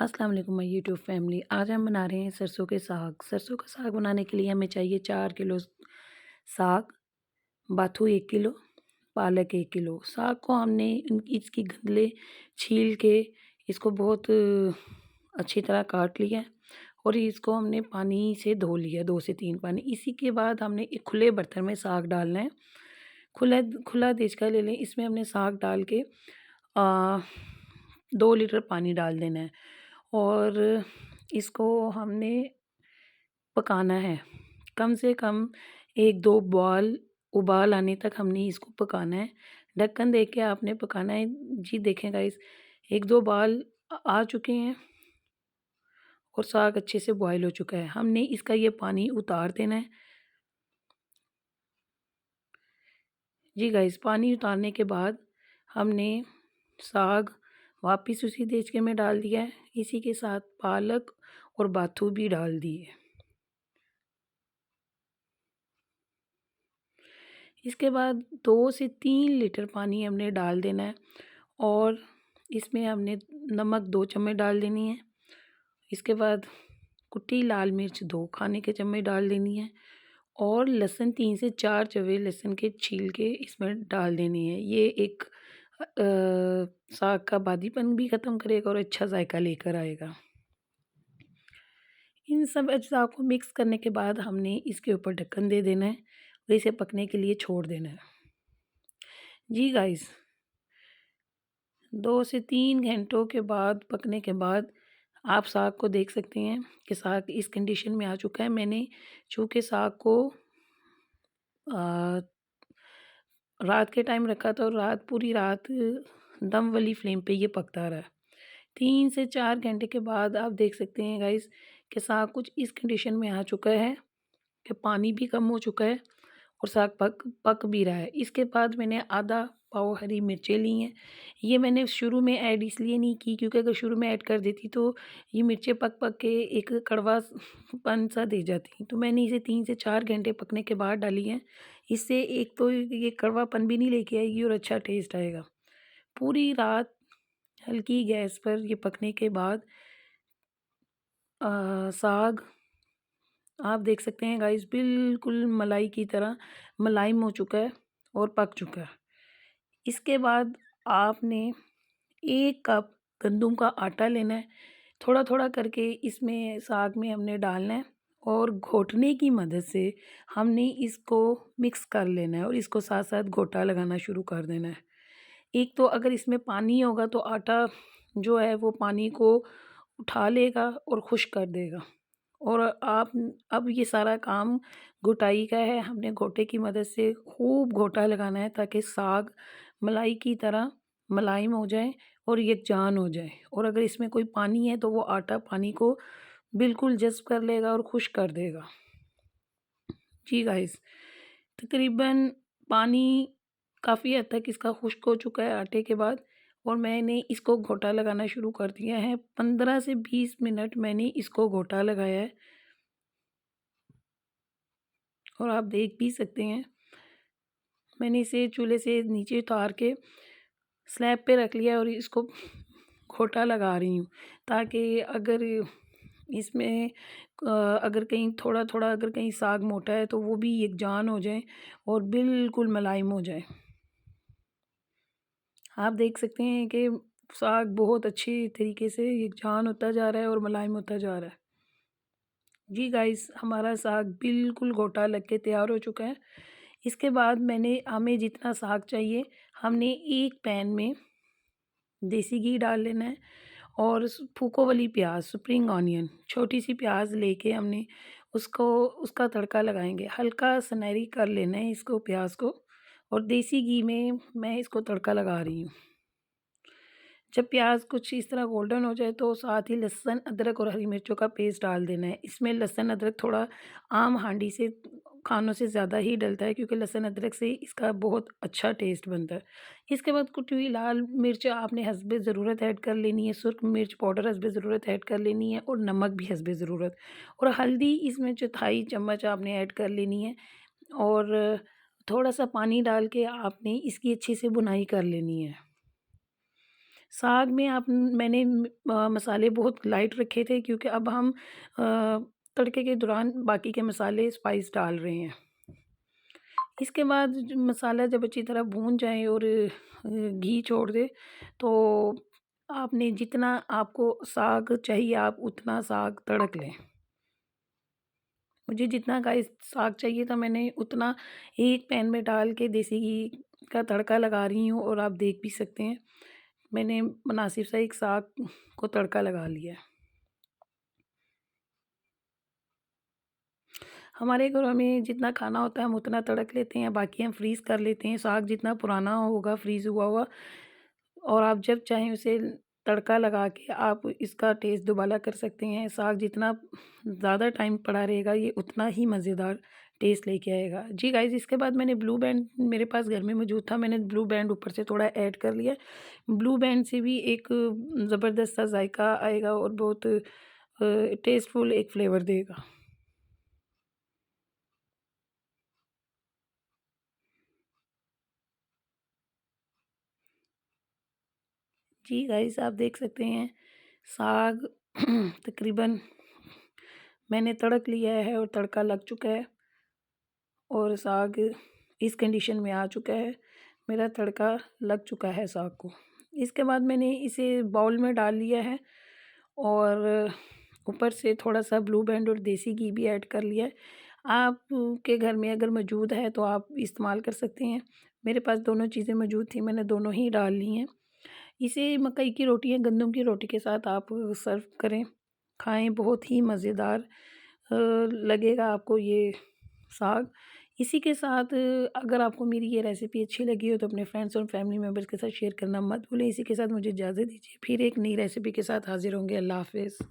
अस्सलाम वालेकुम my YouTube family. आज हम बना रहे हैं सरसों के साग। सरसों का साग बनाने के लिए हमें चाहिए 4 किलो साग, बाथू 1 किलो, पालक 1 किलो। साग को हमने इसकी गंदले छील के इसको बहुत अच्छी तरह काट लिया है और इसको हमने पानी से धो लिया 2 से 3 पानी। इसी के बाद हमने एक खुले बर्तन में साग डालना है। खुला खुला देचका ले लें, इसमें हमने साग डाल के 2 लीटर पानी डाल देना है और इसको हमने पकाना है। कम से कम 1-2 उबाल आने तक हमने इसको पकाना है। ढक्कन देके के आपने पकाना है। जी देखें गाइस, 1-2 उबाल आ चुके हैं और साग अच्छे से बॉयल हो चुका है। हमने इसका ये पानी उतार देना है। जी गाइस, पानी उतारने के बाद हमने साग वापस उसी देचके में डाल दिया है। इसी के साथ पालक और बाथू भी डाल दिए। इसके बाद 2 से 3 लीटर पानी हमने डाल देना है और इसमें हमने नमक 2 चम्मच डाल देनी है। इसके बाद कुटी लाल मिर्च 2 खाने के चम्मच डाल देनी है और लहसुन 3 से 4 जवे लहसुन के छील के इसमें डाल देनी है। ये एक साग का बादीपन भी ख़त्म करेगा और अच्छा जायका लेकर आएगा। इन सब अज्जा को मिक्स करने के बाद हमने इसके ऊपर ढक्कन दे देना है और इसे पकने के लिए छोड़ देना है। जी गाइस, 2 से 3 घंटों के बाद पकने के बाद आप साग को देख सकते हैं कि साग इस कंडीशन में आ चुका है। मैंने चूँकि साग को अ, रात के टाइम रखा था और पूरी रात दम वाली फ्लेम पे ये पकता रहा। 3 से 4 घंटे के बाद आप देख सकते हैं गाइस कि साग कुछ इस कंडीशन में आ चुका है कि पानी भी कम हो चुका है और साग पक पक भी रहा है। इसके बाद मैंने आधा पाव हरी मिर्चें ली हैं। ये मैंने शुरू में ऐड इसलिए नहीं की क्योंकि अगर शुरू में ऐड कर देती तो ये मिर्चें पक पक के एक कड़वापन सा दे जाती। तो मैंने इसे 3 से 4 घंटे पकने के बाद डाली हैं। इससे एक तो ये कड़वापन भी नहीं लेके आएगी और अच्छा टेस्ट आएगा। पूरी रात हल्की गैस पर ये पकने के बाद साग आप देख सकते हैं गाइस बिल्कुल मलाई की तरह मुलायम हो चुका है और पक चुका है। इसके बाद आपने 1 कप गंदम का आटा लेना है। थोड़ा-थोड़ा करके इसमें साग में हमने डालना है और घोटने की मदद से हमने इसको मिक्स कर लेना है और इसको साथ-साथ घोटा लगाना शुरू कर देना है। एक तो अगर इसमें पानी होगा तो आटा जो है वो पानी को उठा लेगा और खुश्क कर देगा और आप अब ये सारा काम घुटाई का है। हमने घोटे की मदद से खूब घोटा लगाना है ताकि साग मलाई की तरह मुलायम हो जाए और यकजान हो जाए और अगर इसमें कोई पानी है तो वो आटा पानी को बिल्कुल जज़्ब कर लेगा और खुश्क कर देगा। जी गाइस, तकरीबन पानी काफ़ी हद तक इसका खुश्क हो चुका है आटे के बाद और मैंने इसको घोटा लगाना शुरू कर दिया है। 15 से 20 मिनट मैंने इसको घोटा लगाया है और आप देख भी सकते हैं मैंने इसे चूल्हे से नीचे उतार के स्लैब पे रख लिया और इसको घोटा लगा रही हूँ ताकि अगर इसमें अगर कहीं थोड़ा-थोड़ा अगर कहीं साग मोटा है तो वो भी यकजान हो जाए और बिल्कुल मुलायम हो जाए। आप देख सकते हैं कि साग बहुत अच्छी तरीके से यकजान होता जा रहा है और मुलायम होता जा रहा है। जी गाइस, हमारा साग बिल्कुल गोटा लग के तैयार हो चुका है। इसके बाद हमें जितना साग चाहिए हमने एक पैन में देसी घी डाल लेना है और फूको वाली प्याज स्प्रिंग ऑनियन छोटी सी प्याज लेके हमने उसको उसका तड़का लगाएंगे। हल्का सुनहरी कर लेना है इसको प्याज को और देसी घी में मैं इसको तड़का लगा रही हूँ। जब प्याज कुछ इस तरह गोल्डन हो जाए तो साथ ही लहसुन अदरक और हरी मिर्चों का पेस्ट डाल देना है। इसमें लहसुन अदरक थोड़ा आम हांडी से खानों से ज़्यादा ही डलता है क्योंकि लहसुन अदरक से इसका बहुत अच्छा टेस्ट बनता है। इसके बाद कुटी हुई लाल मिर्च आपने हस्बे ज़रूरत ऐड कर लेनी है, सुर्ख मिर्च पाउडर हस्बे ज़रूरत ऐड कर लेनी है और नमक भी हस्बे ज़रूरत और हल्दी इसमें चौथाई चम्मच आपने ऐड कर लेनी है और थोड़ा सा पानी डाल के आपने इसकी अच्छे से बुनाई कर लेनी है। साग में मैंने मसाले बहुत लाइट रखे थे, क्योंकि अब हम तड़के के दौरान बाकी के मसाले स्पाइस डाल रहे हैं। इसके बाद जो मसाला जब अच्छी तरह भून जाए और घी छोड़ दे, तो आपने जितना आपको साग चाहिए आप उतना साग तड़क लें। मुझे जितना गाइस साग चाहिए था मैंने उतना एक पैन में डाल के देसी घी का तड़का लगा रही हूँ, और आप देख भी सकते हैं मैंने मुनासिब सा एक साग को तड़का लगा लिया है। हमारे घरों में जितना खाना होता है हम उतना तड़क लेते हैं, बाकी हम फ्रीज़ कर लेते हैं। साग जितना पुराना होगा फ्रीज़ हुआ हुआ, और आप जब चाहें उसे तड़का लगा के आप इसका टेस्ट दोबारा कर सकते हैं। साग जितना ज़्यादा टाइम पड़ा रहेगा ये उतना ही मज़ेदार टेस्ट लेके आएगा। जी गाइस, इसके बाद मैंने ब्लू बैंड मेरे पास घर में मौजूद था, मैंने ब्लू बैंड ऊपर से थोड़ा ऐड कर लिया। ब्लू बैंड से भी एक ज़बरदस्त सा जायका आएगा और बहुत टेस्टफुल एक फ्लेवर देगा। जी गाइस, आप देख सकते हैं साग तकरीबन मैंने तड़क लिया है और तड़का लग चुका है, और साग इस कंडीशन में आ चुका है। मेरा तड़का लग चुका है साग को। इसके बाद मैंने इसे बाउल में डाल लिया है, और ऊपर से थोड़ा-सा ब्लू बैंड और देसी घी भी ऐड कर लिया है। आपके घर में अगर मौजूद है तो आप इस्तेमाल कर सकते हैं। मेरे पास दोनों चीज़ें मौजूद थी, मैंने दोनों ही डाल ली हैं। इसे मकई की रोटी या गंदम की रोटी के साथ आप सर्व करें, खाएँ, बहुत ही मज़ेदार लगेगा आपको ये साग। इसी के साथ अगर आपको मेरी ये रेसिपी अच्छी लगी हो तो अपने फ्रेंड्स और फैमिली मेंबर्स के साथ शेयर करना मत भूलें। इसी के साथ मुझे इजाज़त दीजिए। फिर एक नई रेसिपी के साथ हाज़िर होंगे। अल्लाह हाफ़िज़।